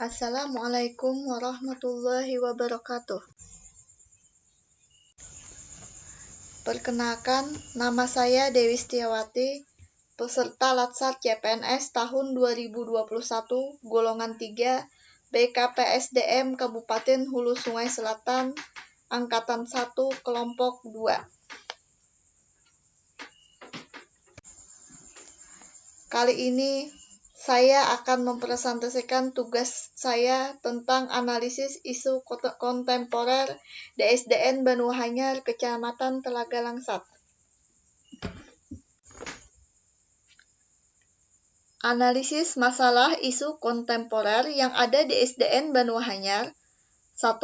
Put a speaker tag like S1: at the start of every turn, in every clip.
S1: Assalamualaikum warahmatullahi wabarakatuh. Perkenalkan, nama saya Dewi Setiawati, peserta Latsar CPNS tahun 2021, golongan 3, BKPSDM Kabupaten Hulu Sungai Selatan, Angkatan 1, Kelompok 2. Kali ini saya akan mempresentasikan tugas saya tentang analisis isu kontemporer DSDN Banuahanyar, Kecamatan Telaga Langsat. Analisis masalah isu kontemporer yang ada di SDN Banuahanyar. 1.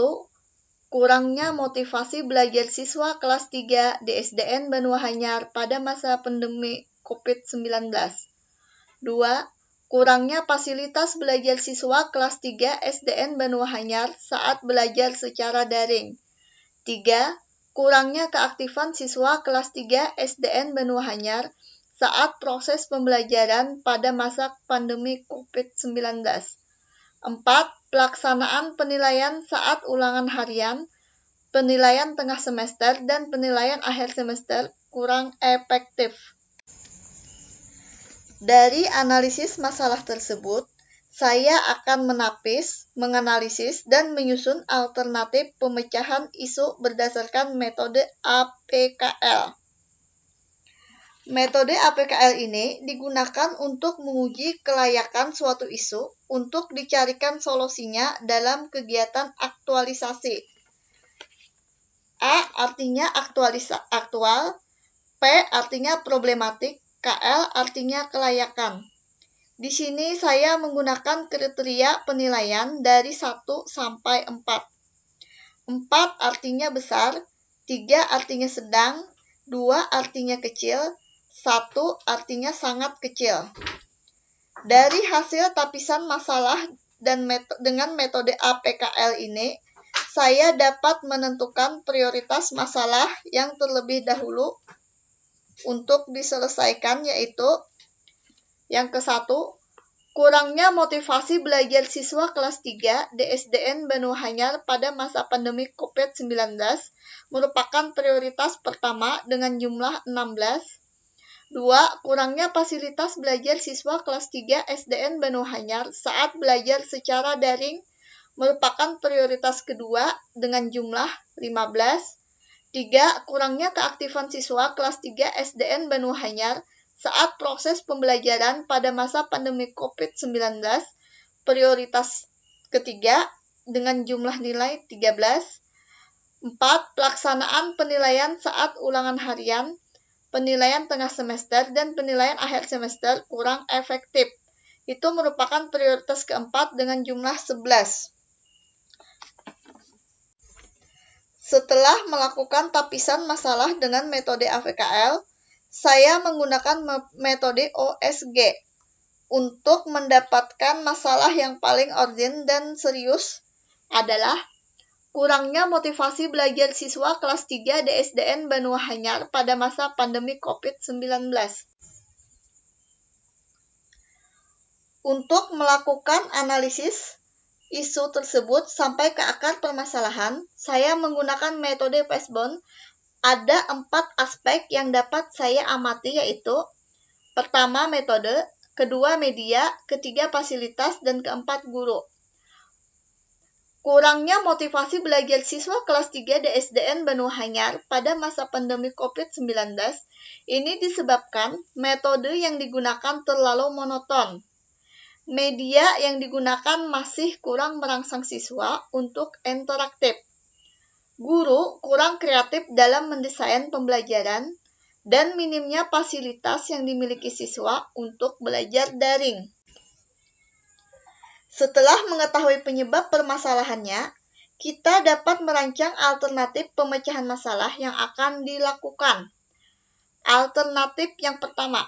S1: Kurangnya motivasi belajar siswa kelas 3 di SDN Banuahanyar pada masa pandemi COVID-19. 2. Kurangnya fasilitas belajar siswa kelas 3 SDN Banuahanyar saat belajar secara daring. 3. Kurangnya keaktifan siswa kelas 3 SDN Banuahanyar saat proses pembelajaran pada masa pandemi COVID-19. 4. Pelaksanaan penilaian saat ulangan harian, penilaian tengah semester, dan penilaian akhir semester kurang efektif. Dari analisis masalah tersebut, saya akan menganalisis, dan menyusun alternatif pemecahan isu berdasarkan metode APKL. Metode APKL ini digunakan untuk menguji kelayakan suatu isu untuk dicarikan solusinya dalam kegiatan aktualisasi. A artinya aktual, P artinya problematik, KL artinya kelayakan. Di sini saya menggunakan kriteria penilaian dari 1 sampai 4. 4 artinya besar, 3 artinya sedang, 2 artinya kecil, 1 artinya sangat kecil. Dari hasil tapisan masalah dan dengan metode APKL ini, saya dapat menentukan prioritas masalah yang terlebih dahulu untuk diselesaikan, yaitu yang ke-1, kurangnya motivasi belajar siswa kelas 3 di SDN Banuahanyar pada masa pandemi COVID-19 merupakan prioritas pertama dengan jumlah 16. 2. Kurangnya fasilitas belajar siswa kelas 3 SDN Banuahanyar saat belajar secara daring merupakan prioritas kedua dengan jumlah 15. 3. Kurangnya keaktifan siswa kelas 3 SDN Banuahanyar saat proses pembelajaran pada masa pandemi COVID-19, prioritas ketiga dengan jumlah nilai 13. 4. Pelaksanaan penilaian saat ulangan harian, penilaian tengah semester, dan penilaian akhir semester kurang efektif. Itu merupakan prioritas keempat dengan jumlah 11. Setelah melakukan tapisan masalah dengan metode APKL, saya menggunakan metode OSG untuk mendapatkan masalah yang paling urgent dan serius adalah kurangnya motivasi belajar siswa kelas 3 di SDN Banuahanyar pada masa pandemi COVID-19. Untuk melakukan analisis isu tersebut sampai ke akar permasalahan, saya menggunakan metode Fishbone. Ada 4 aspek yang dapat saya amati, yaitu pertama metode, kedua media, ketiga fasilitas, dan keempat guru. Kurangnya motivasi belajar siswa kelas 3 di SDN Banuahanyar pada masa pandemi COVID-19 ini disebabkan metode yang digunakan terlalu monoton. Media yang digunakan masih kurang merangsang siswa untuk interaktif. Guru kurang kreatif dalam mendesain pembelajaran, dan minimnya fasilitas yang dimiliki siswa untuk belajar daring. Setelah mengetahui penyebab permasalahannya, kita dapat merancang alternatif pemecahan masalah yang akan dilakukan. Alternatif yang pertama,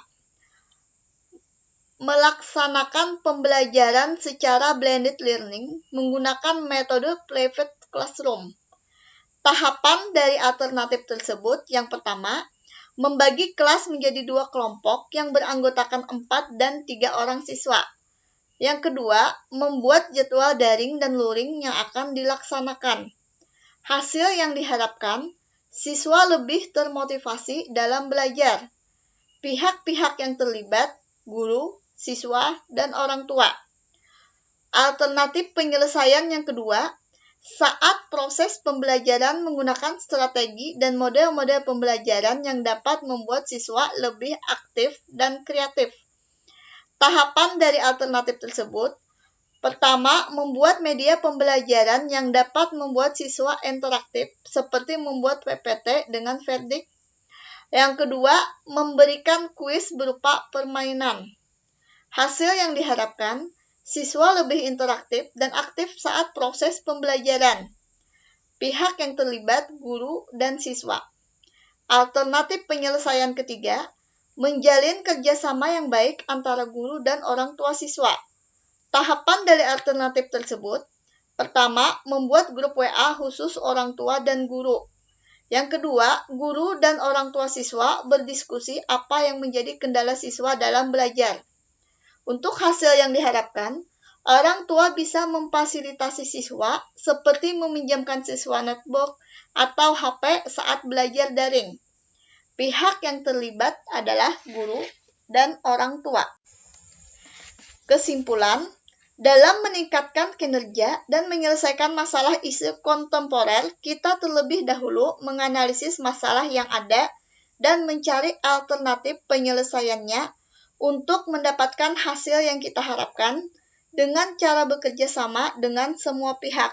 S1: melaksanakan pembelajaran secara blended learning menggunakan metode private classroom. Tahapan dari alternatif tersebut yang pertama, membagi kelas menjadi 2 kelompok yang beranggotakan 4 dan 3 orang siswa. Yang kedua, membuat jadwal daring dan luring yang akan dilaksanakan. Hasil yang diharapkan, siswa lebih termotivasi dalam belajar. Pihak-pihak yang terlibat, guru, siswa, dan orang tua. Alternatif penyelesaian yang kedua, saat proses pembelajaran menggunakan strategi dan model-model pembelajaran yang dapat membuat siswa lebih aktif dan kreatif. Tahapan dari alternatif tersebut, pertama, membuat media pembelajaran yang dapat membuat siswa interaktif, seperti membuat PPT dengan verdik. Yang kedua, memberikan kuis berupa permainan. Hasil yang diharapkan, siswa lebih interaktif dan aktif saat proses pembelajaran. Pihak yang terlibat, guru dan siswa. Alternatif penyelesaian ketiga, menjalin kerjasama yang baik antara guru dan orang tua siswa. Tahapan dari alternatif tersebut, pertama, membuat grup WA khusus orang tua dan guru. Yang kedua, guru dan orang tua siswa berdiskusi apa yang menjadi kendala siswa dalam belajar. Untuk hasil yang diharapkan, orang tua bisa memfasilitasi siswa seperti meminjamkan siswa notebook atau HP saat belajar daring. Pihak yang terlibat adalah guru dan orang tua. Kesimpulan, dalam meningkatkan kinerja dan menyelesaikan masalah isu kontemporer, kita terlebih dahulu menganalisis masalah yang ada dan mencari alternatif penyelesaiannya untuk mendapatkan hasil yang kita harapkan dengan cara bekerja sama dengan semua pihak.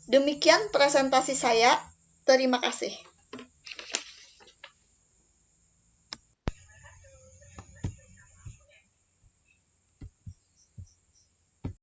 S1: Demikian presentasi saya. Terima kasih.